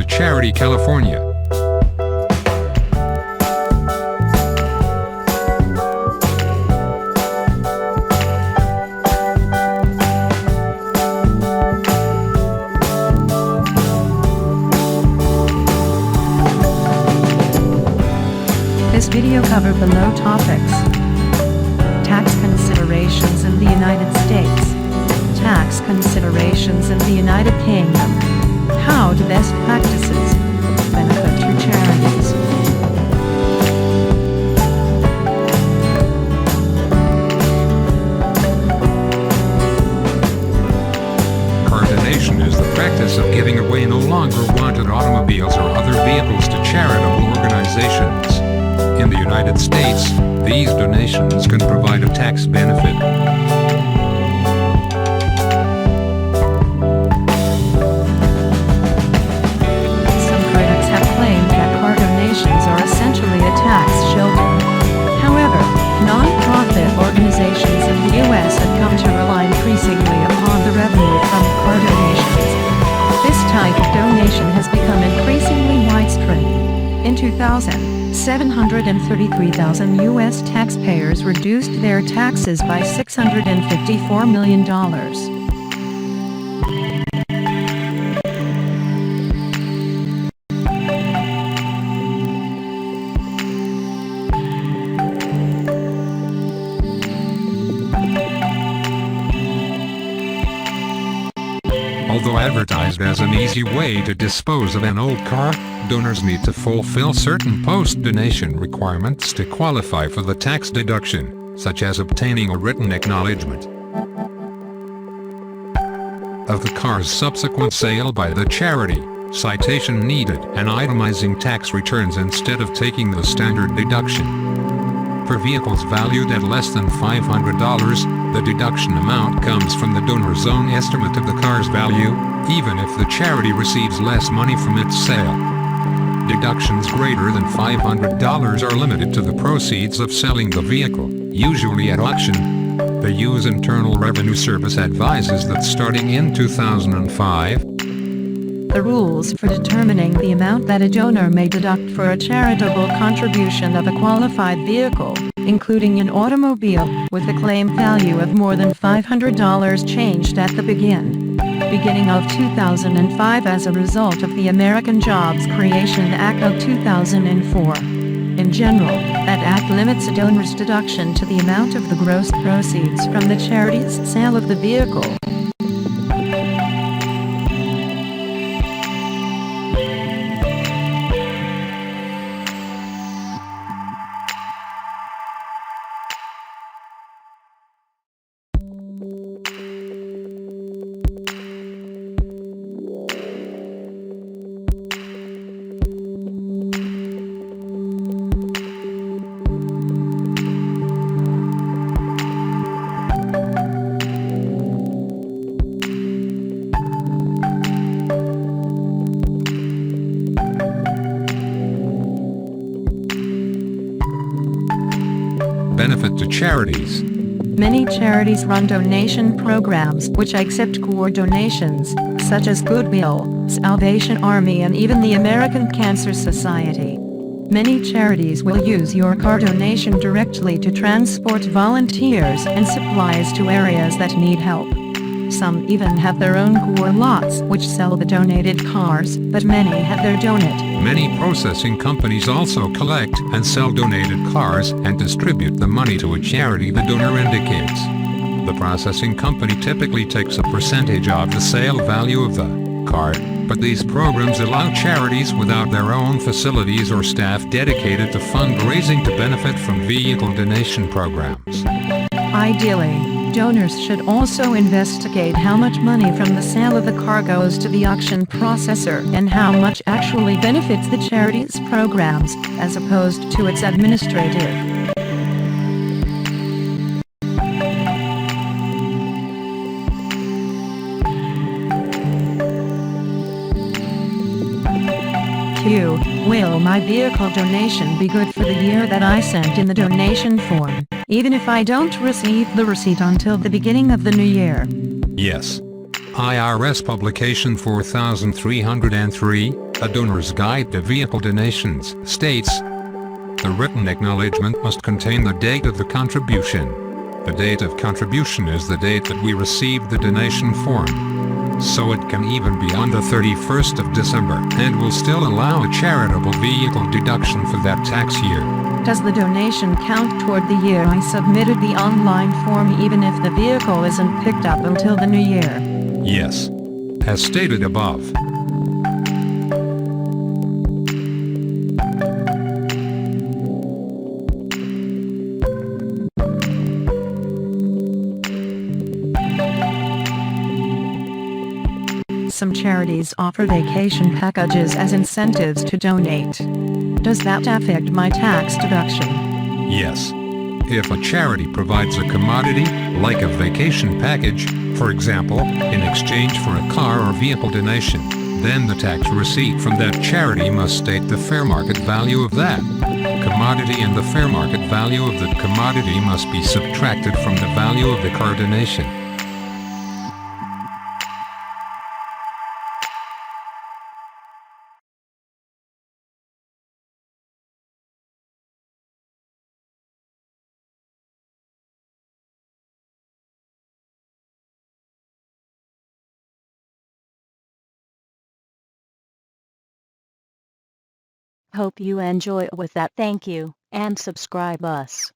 to Charity, California. This video covered below topics: tax considerations in the United States, tax considerations in the United Kingdom, how do best practices benefit your charities. Car donation is the practice of giving away no longer wanted automobiles or other vehicles to charitable organizations. In the United States, these donations can provide a tax benefit. Some critics have claimed that car donations are essentially a tax shelter. However, non-profit organizations in the U.S. have come to rely increasingly upon the revenue from car donations. This type of donation has become increasingly widespread. In 2000, 733,000 U.S. taxpayers reduced their taxes by $654 million. Although advertised as an easy way to dispose of an old car, donors need to fulfill certain post-donation requirements to qualify for the tax deduction, such as obtaining a written acknowledgement of the car's subsequent sale by the charity, citation needed, and itemizing tax returns instead of taking the standard deduction. For vehicles valued at less than $500, the deduction amount comes from the donor's own estimate of the car's value, even if the charity receives less money from its sale. Deductions greater than $500 are limited to the proceeds of selling the vehicle, usually at auction. The U.S. Internal Revenue Service advises that starting in 2005, the rules for determining the amount that a donor may deduct for a charitable contribution of a qualified vehicle, including an automobile with a claim value of more than $500, changed at the beginning of 2005 as a result of the American Jobs Creation Act of 2004. In general, that act limits a donor's deduction to the amount of the gross proceeds from the charity's sale of the vehicle. benefit to charities. Many charities run donation programs which accept core donations, such as Goodwill, Salvation Army, and even the American Cancer Society. Many charities will use your car donation directly to transport volunteers and supplies to areas that need help. Some even have their own core lots which sell the donated cars, but many have their donate. Many processing companies also collect and sell donated cars and distribute the money to a charity the donor indicates. The processing company typically takes a percentage of the sale value of the car, but these programs allow charities without their own facilities or staff dedicated to fundraising to benefit from vehicle donation programs. Ideally, donors should also investigate how much money from the sale of the car goes to the auction processor and how much actually benefits the charity's programs, as opposed to its administrative. Q. Will my vehicle donation be good for the year that I sent in the donation form, even if I don't receive the receipt until the beginning of the new year? Yes. IRS Publication 4303, A Donor's Guide to Vehicle Donations, states, "The written acknowledgement must contain the date of the contribution. The date of contribution is the date that we received the donation form. So it can even be on the 31st of December and will still allow a charitable vehicle deduction for that tax year." Does the donation count toward the year I submitted the online form even if the vehicle isn't picked up until the new year? Yes. As stated above. Some charities offer vacation packages as incentives to donate. Does that affect my tax deduction? Yes. If a charity provides a commodity, like a vacation package, for example, in exchange for a car or vehicle donation, then the tax receipt from that charity must state the fair market value of that commodity, and the fair market value of the commodity must be subtracted from the value of the car donation. Hope you enjoy with that. Thank you, and subscribe us.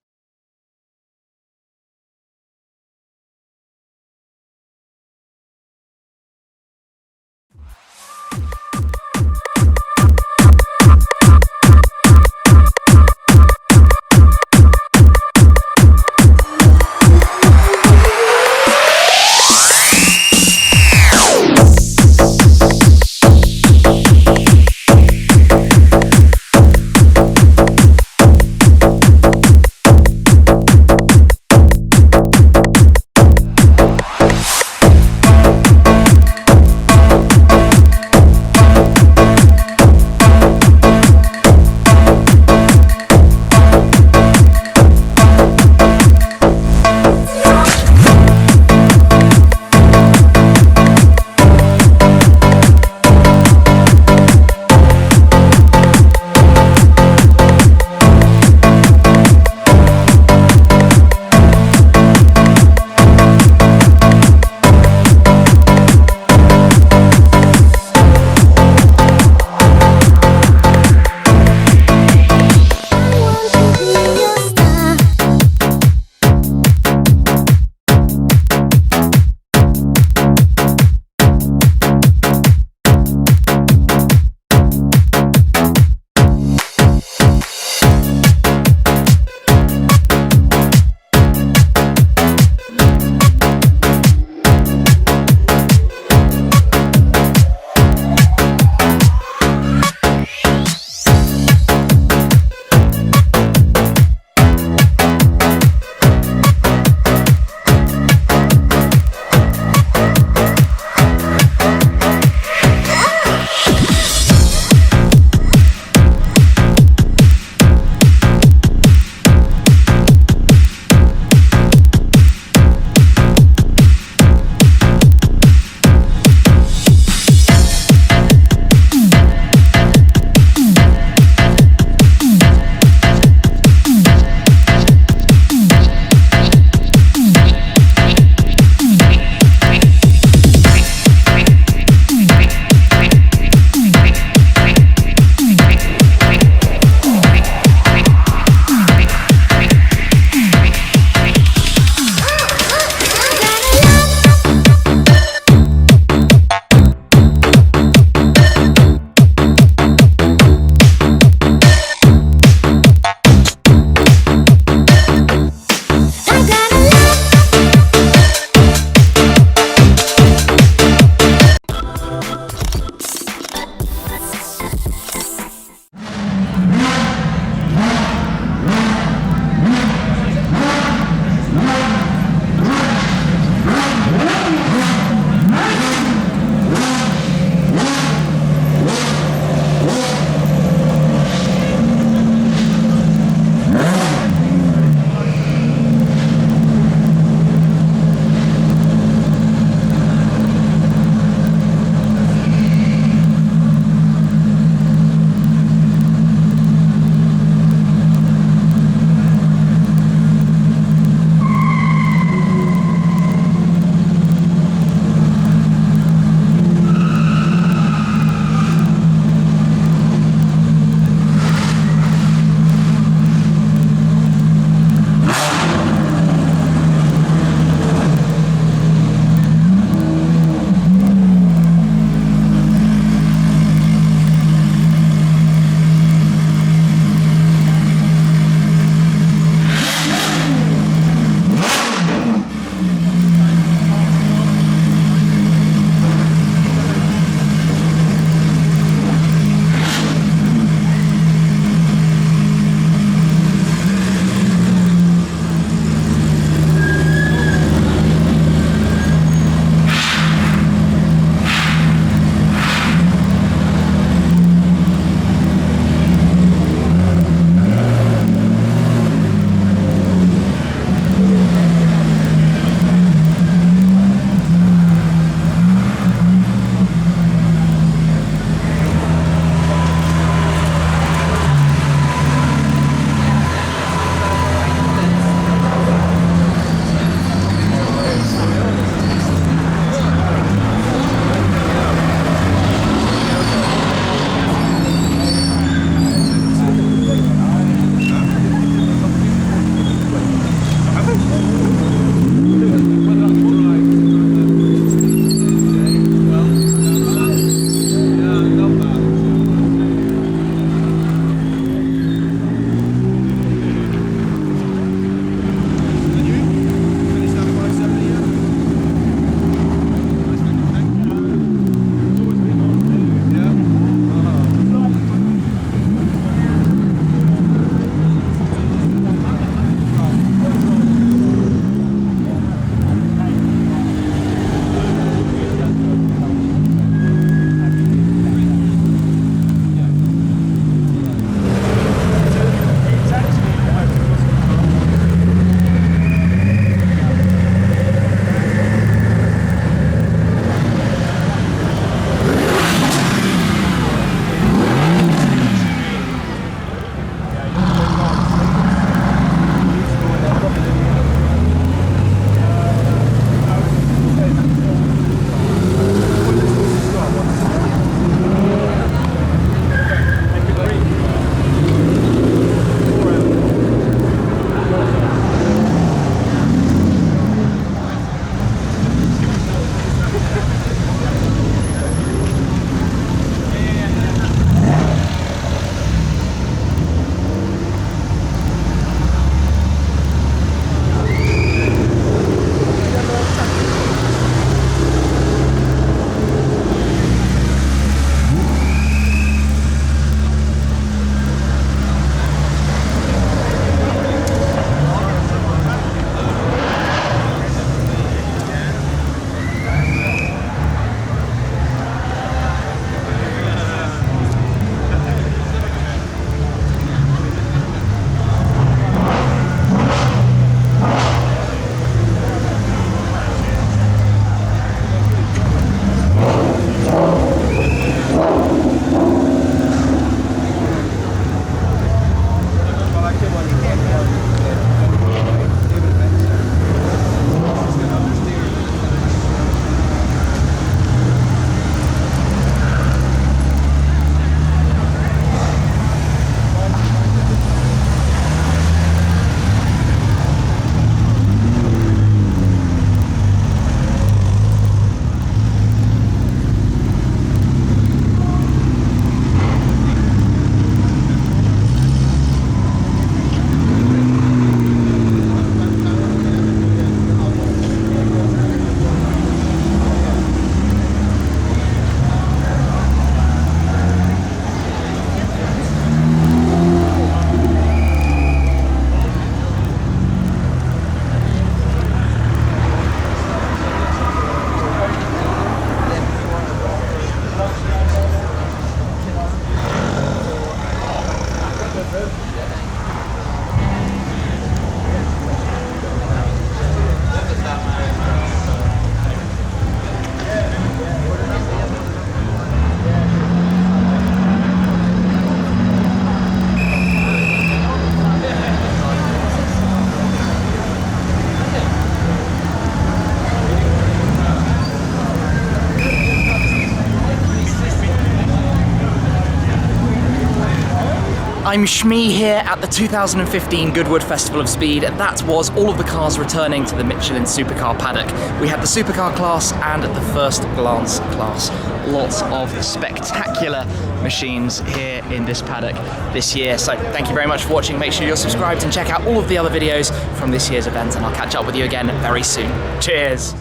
I'm Shmee here at the 2015 Goodwood Festival of Speed. That was all of the cars returning to the Michelin Supercar paddock. We had the Supercar class and the First Glance class. Lots of spectacular machines here in this paddock this year. So thank you very much for watching. Make sure you're subscribed and check out all of the other videos from this year's event, and I'll catch up with you again very soon. Cheers!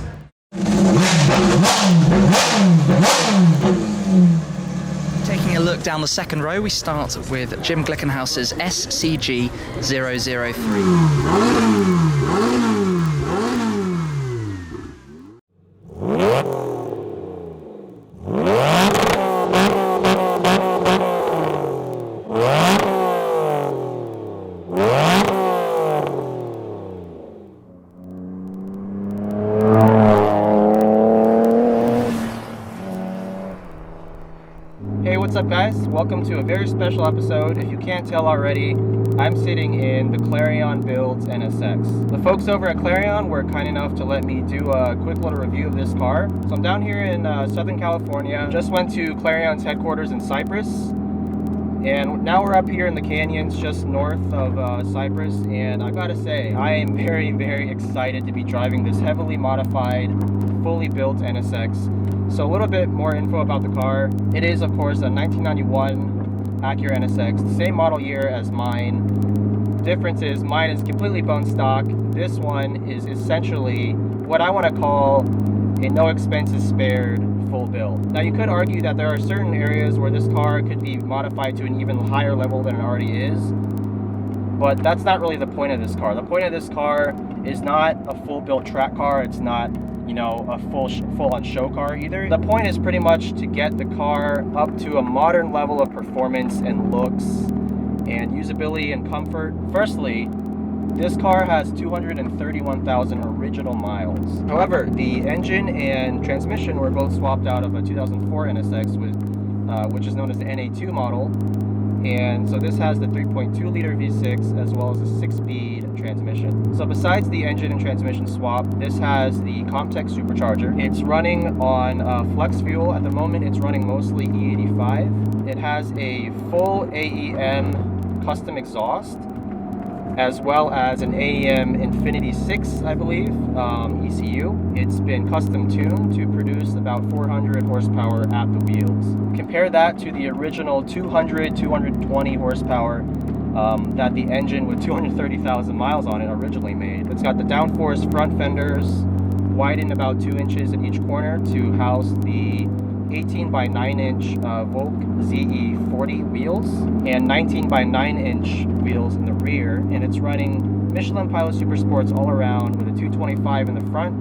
Taking a look down the second row, we start with Jim Glickenhaus's SCG-003. Hey, what's up guys? Welcome to a very special episode. If you can't tell already, I'm sitting in the Clarion Builds NSX. The folks over at Clarion were kind enough to let me do a quick little review of this car. So I'm down here in Southern California. Just went to Clarion's headquarters in Cypress. And now we're up here in the canyons just north of Cypress. And I gotta say, I am very, very excited to be driving this heavily modified, fully built NSX. So a little bit more info about the car. It is, of course, a 1991 Acura NSX, the same model year as mine. The difference is mine is completely bone stock. This one is essentially what I want to call a no expenses spared full build. Now you could argue that there are certain areas where this car could be modified to an even higher level than it already is, but that's not really the point of this car. The point of this car is not a full built track car. It's not, you know, a full-on show car either. The point is pretty much to get the car up to a modern level of performance and looks and usability and comfort. Firstly, this car has 231,000 original miles. However, the engine and transmission were both swapped out of a 2004 NSX with, which is known as the NA2 model. And so this has the 3.2 liter V6 as well as a 6-speed transmission. So besides the engine and transmission swap, this has the Comtech supercharger. It's running on flex fuel. At the moment, it's running mostly E85. It has a full AEM custom exhaust, as well as an AEM Infinity 6, I believe, ECU. It's been custom tuned to produce about 400 horsepower at the wheels. Compare that to the original 220 horsepower that the engine with 230,000 miles on it originally made. It's got the downforce front fenders, widened about 2 inches at each corner to house the 18 by 9 inch Volk ZE40 wheels and 19 by 9 inch wheels in the rear, and it's running Michelin Pilot Super Sports all around with a 225 in the front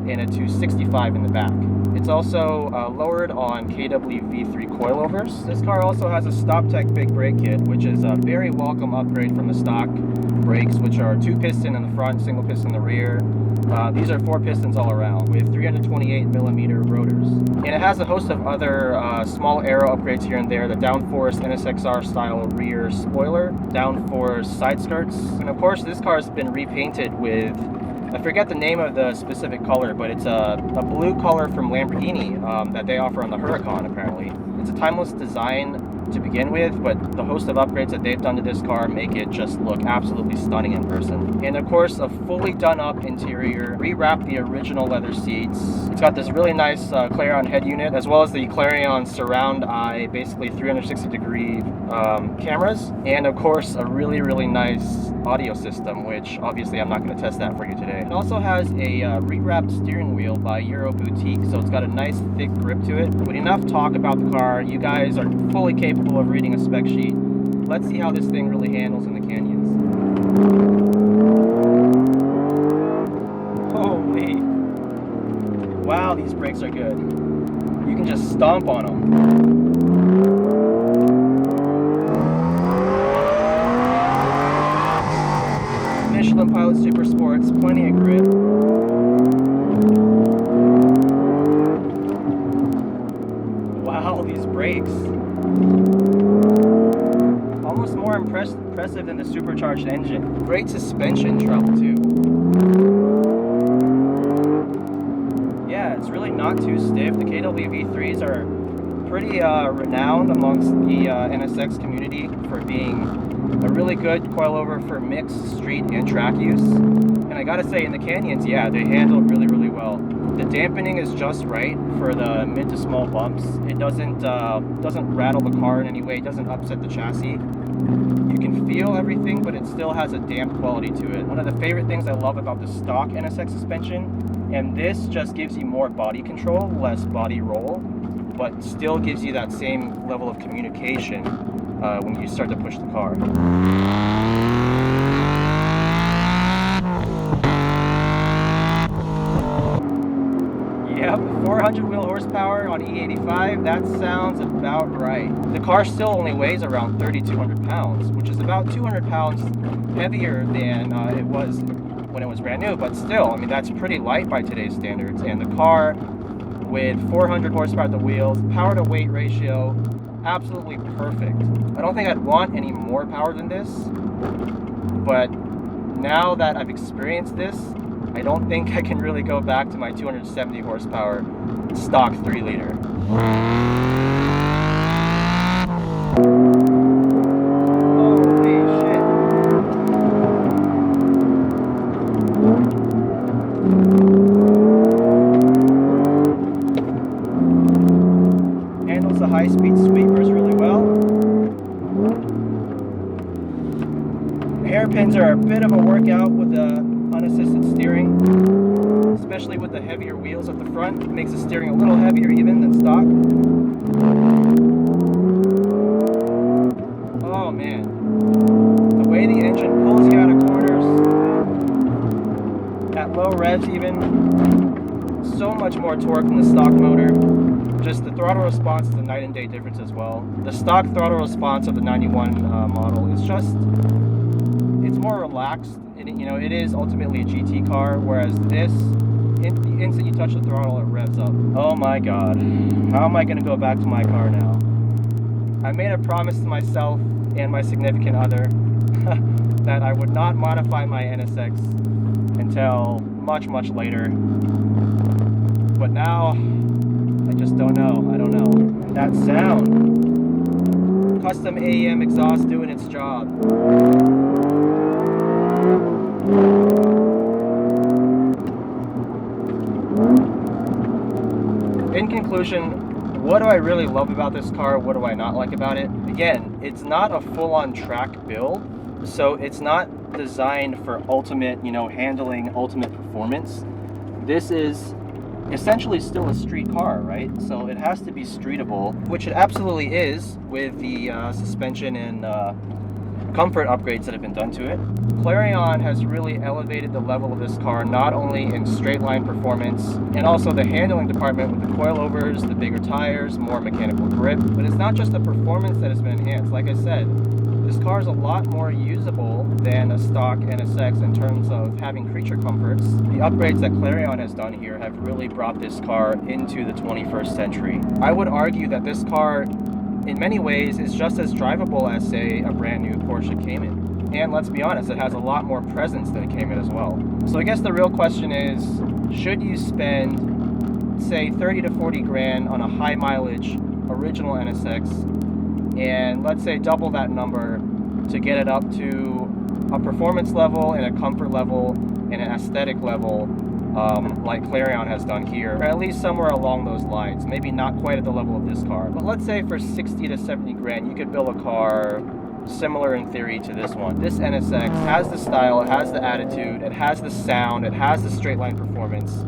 and a 265 in the back. It's also lowered on KW V3 coilovers. This car also has a StopTech big brake kit, which is a very welcome upgrade from the stock brakes, which are 2 piston in the front, single piston in the rear. These are 4 pistons all around with 328 millimeter rotors. And it has a host of other small aero upgrades here and there. The downforce NSXR style rear spoiler, downforce side skirts. And of course, this car has been repainted with, I forget the name of the specific color, but it's a blue color from Lamborghini that they offer on the Huracan apparently. It's a timeless design to begin with, but the host of upgrades that they've done to this car make it just look absolutely stunning in person. And of course, a fully done up interior, rewrapped the original leather seats. It's got this really nice Clarion head unit, as well as the Clarion surround eye, basically 360 degree cameras, and of course a really, really nice audio system, which obviously I'm not going to test that for you today. It also has a rewrapped steering wheel by Euro Boutique, so it's got a nice thick grip to it. With enough talk about the car, you guys are fully capable of reading a spec sheet. Let's see how this thing really handles in the canyons. Holy! Wow, these brakes are good. You can just stomp on them. Michelin Pilot Super Sports, plenty of grip. Wow, these brakes. Almost more impressive than the supercharged engine. Great suspension travel too. Yeah, it's really not too stiff. The KW V3s are pretty renowned amongst the NSX community for being A really good coilover for mixed street and track use. And I gotta say, in the canyons, yeah, they handle really, really well. The dampening is just right for the mid to small bumps. It doesn't rattle the car in any way, it doesn't upset the chassis. You can feel everything, but it still has a damp quality to it. One of the favorite things I love about the stock NSX suspension, and this just gives you more body control, less body roll, but still gives you that same level of communication when you start to push the car. Yep, 400 wheel horsepower on E85, that sounds about right. The car still only weighs around 3,200 pounds, which is about 200 pounds heavier than it was when it was brand new, but still, I mean, that's pretty light by today's standards. And the car with 400 horsepower at the wheels, power to weight ratio, absolutely perfect. I don't think I'd want any more power than this, but now that I've experienced this, I don't think I can really go back to my 270 horsepower stock 3 liter. Holy shit. Handles the high-speed sweepers really well. Hairpins are a bit of a workout with the unassisted steering, especially with the heavier wheels at the front. It makes the steering a little heavier even than stock. Oh man, the way the engine pulls you out of corners, at low revs even, so much more torque than the stock motor. Just the throttle response is a night and day difference as well. The stock throttle response of the 91 model is just, it's more relaxed. It is ultimately a GT car, whereas this, the instant you touch the throttle, it revs up. Oh my god, how am I going to go back to my car now? I made a promise to myself and my significant other that I would not modify my NSX until much, much later. But now, I just don't know. I don't know. And that sound, custom AEM exhaust doing its job. In conclusion, what do I really love about this car? What do I not like about it? Again, it's not a full-on track build, so it's not designed for ultimate, handling, ultimate performance. This is essentially still a street car, right? So it has to be streetable, which it absolutely is with the suspension and comfort upgrades that have been done to it. Clarion has really elevated the level of this car, not only in straight line performance and also the handling department with the coilovers, the bigger tires, more mechanical grip, but it's not just the performance that has been enhanced. Like I said, this car is a lot more usable than a stock NSX in terms of having creature comforts. The upgrades that Clarion has done here have really brought this car into the 21st century. I would argue that this car in many ways is just as drivable as, say, a brand new Porsche Cayman. And let's be honest, it has a lot more presence than a Cayman as well. So I guess the real question is, should you spend, say, 30 to 40 grand on a high mileage original NSX, and let's say double that number to get it up to a performance level and a comfort level and an aesthetic level like Clarion has done here, or at least somewhere along those lines. Maybe not quite at the level of this car, but let's say for 60 to 70 grand you could build a car similar in theory to this one. This NSX has the style, it has the attitude, it has the sound, it has the straight line performance,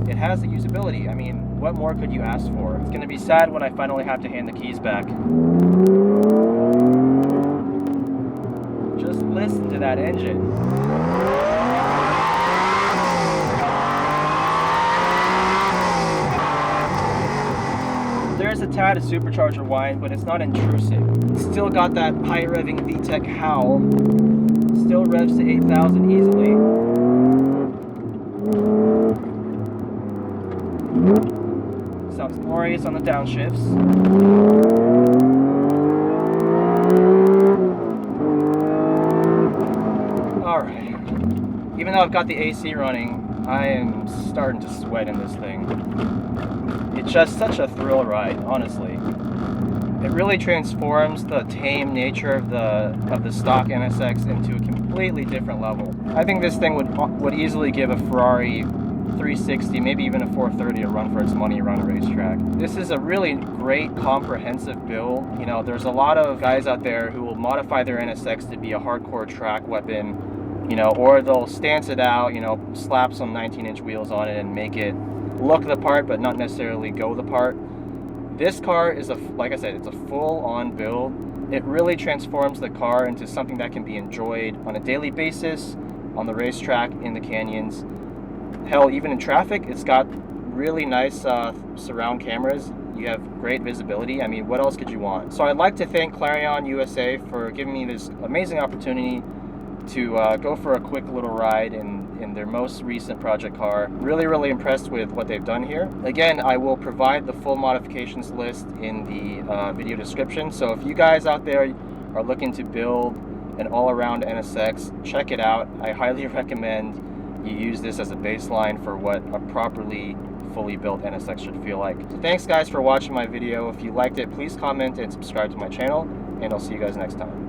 it has the usability. I mean, what more could you ask for? It's gonna be sad when I finally have to hand the keys back. Just listen to that engine. There's a tad of supercharger whine, but it's not intrusive. It's still got that high revving VTEC howl. Still revs to 8,000 easily. Sounds glorious on the downshifts. Alright. Even though I've got the AC running, I am starting to sweat in this thing. It's just such a thrill ride, honestly. It really transforms the tame nature of the stock NSX into a completely different level. I think this thing would easily give a Ferrari 360, maybe even a 430 a run for its money around a racetrack. This is a really great comprehensive build. You know, there's a lot of guys out there who will modify their NSX to be a hardcore track weapon, you know, or they'll stance it out, you know, slap some 19-inch wheels on it and make it look the part but not necessarily go the part. This car is like I said, it's a full-on build. It really transforms the car into something that can be enjoyed on a daily basis, on the racetrack, in the canyons. Hell, even in traffic, it's got really nice surround cameras. You have great visibility. I mean, what else could you want? So I'd like to thank Clarion USA for giving me this amazing opportunity to go for a quick little ride in their most recent project car. Really impressed with what they've done here. Again, I will provide the full modifications list in the video description. So if you guys out there are looking to build an all-around NSX, check it out. I highly recommend you use this as a baseline for what a properly fully built NSX should feel like. So thanks guys for watching my video. If you liked it, please comment and subscribe to my channel, and I'll see you guys next time.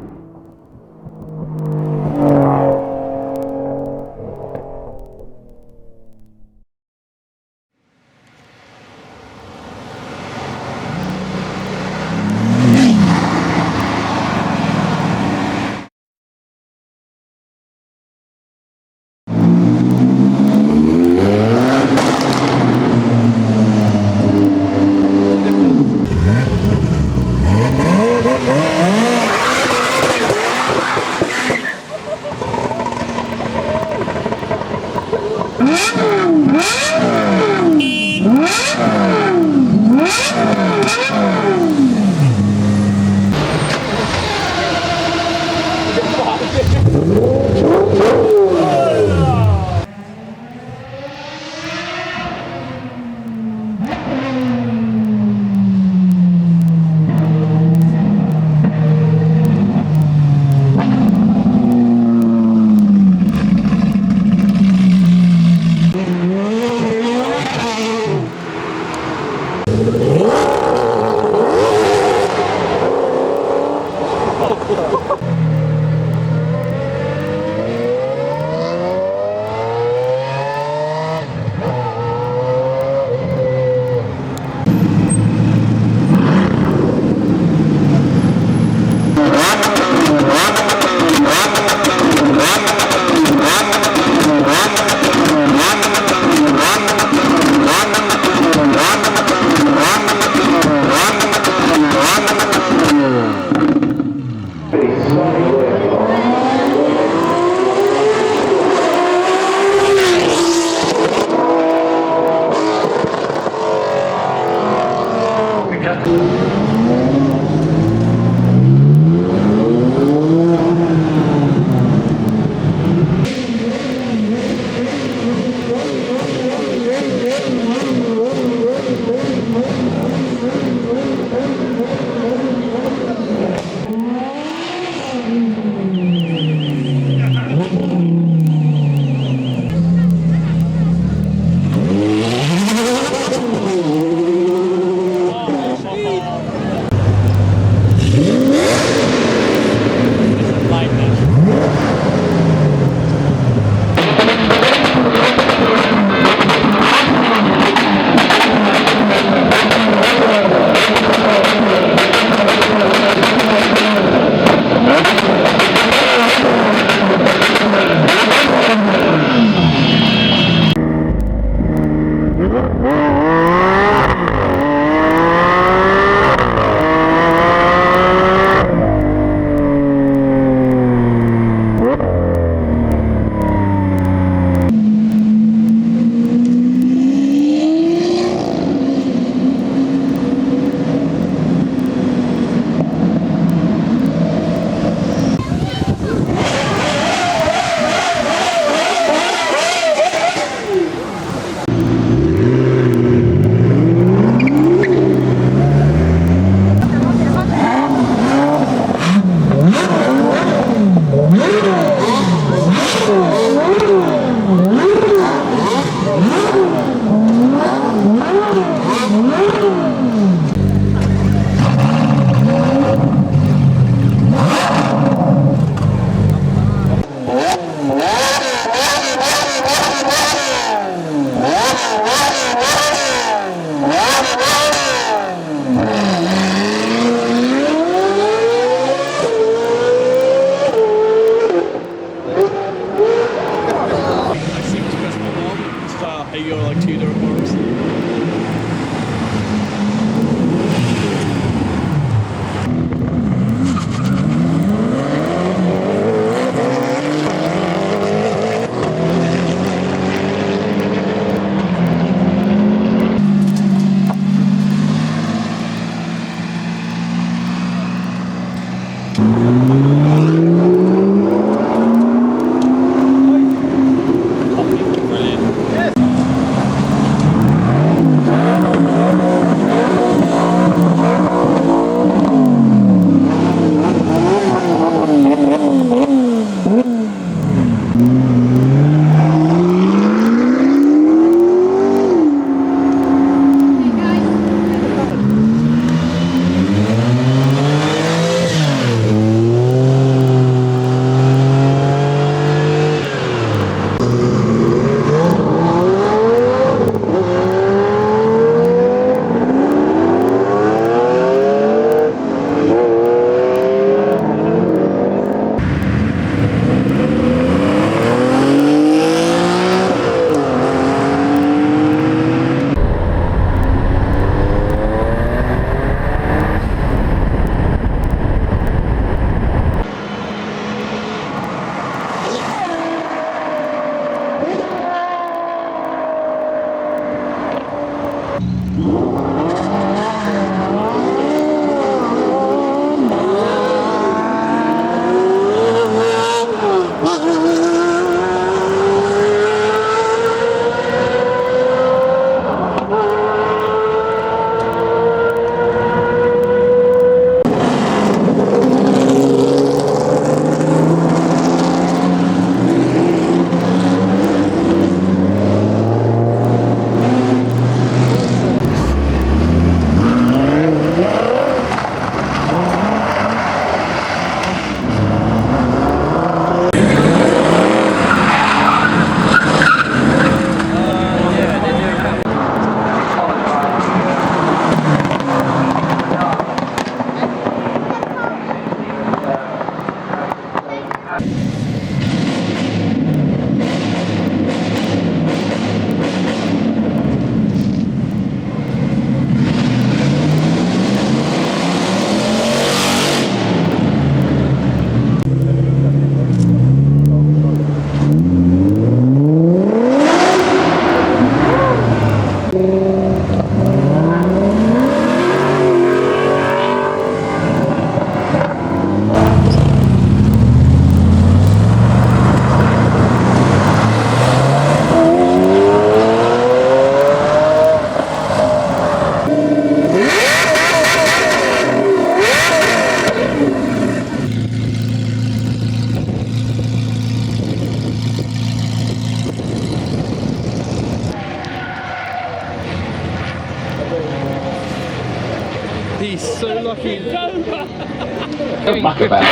He's so lucky. Don't muck about.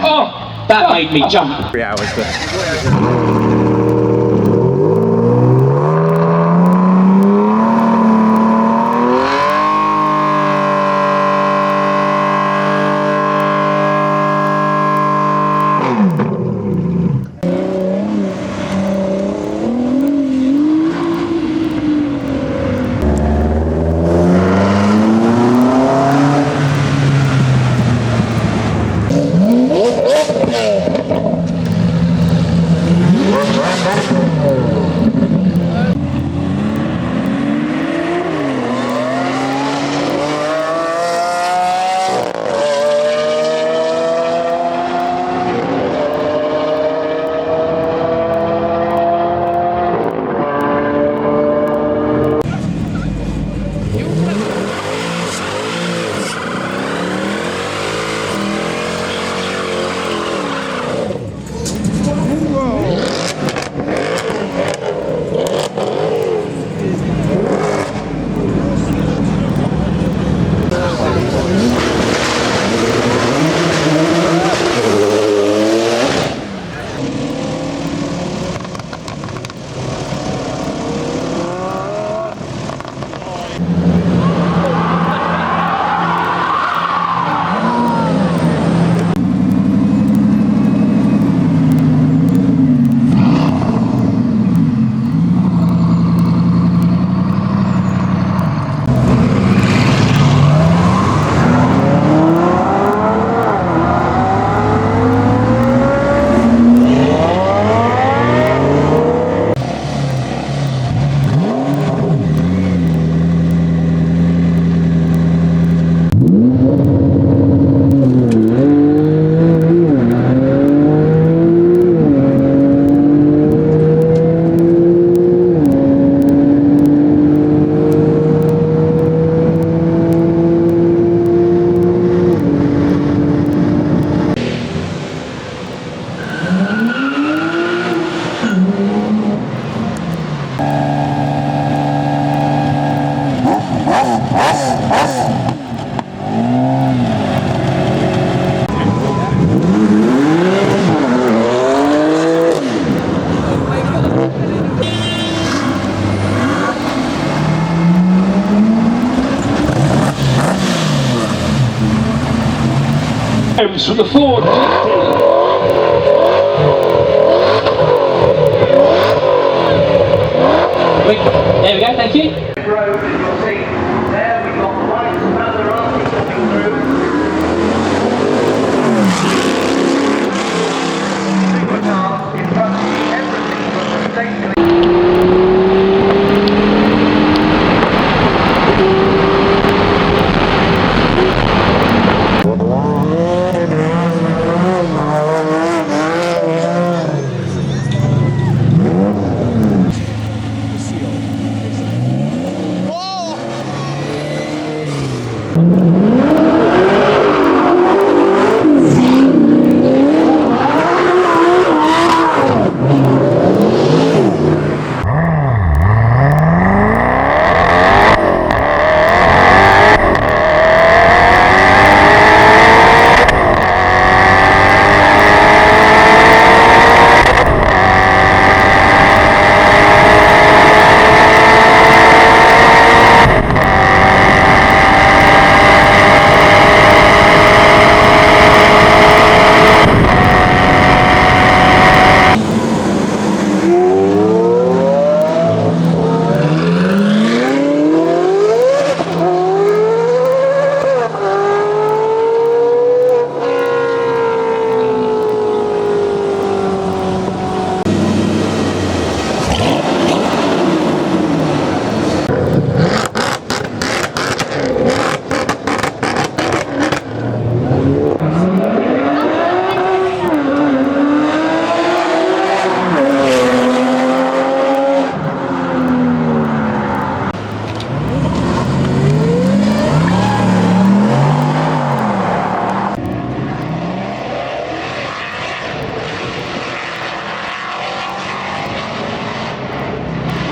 Oh, that made me jump. 3 hours there. That's It's from the Ford GT. There we go, thank you. Road, as you'll see there, we've got the lights of Maserati coming through. Supercars in front of you, everything from safety.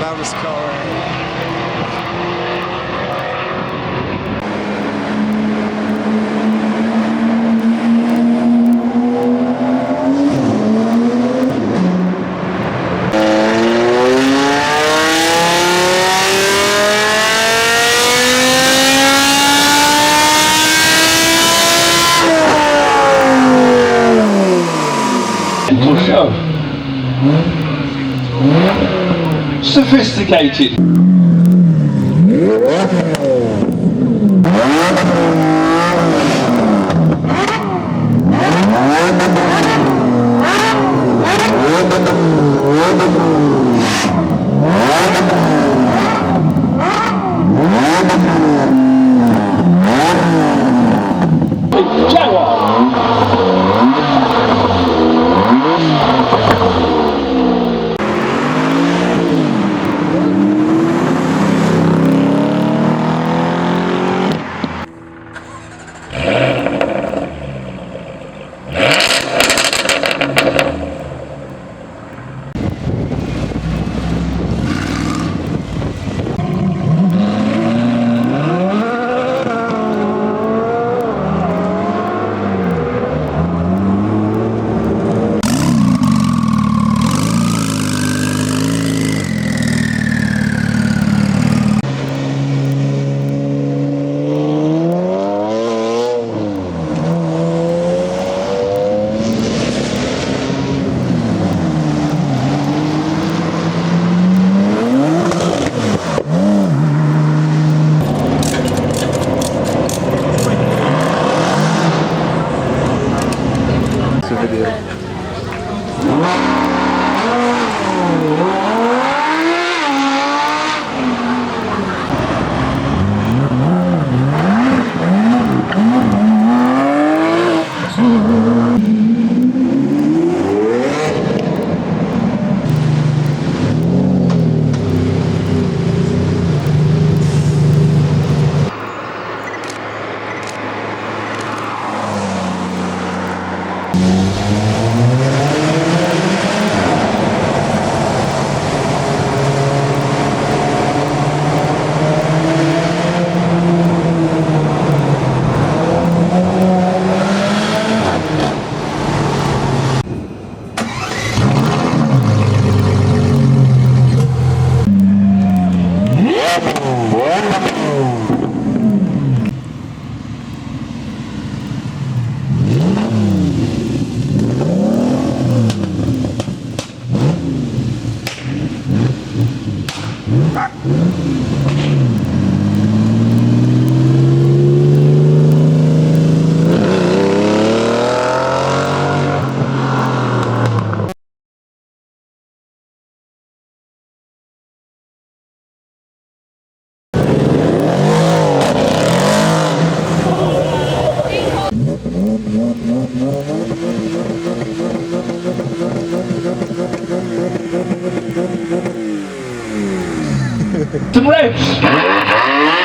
Loudest car. Gentle show. Sophisticated. Some revs.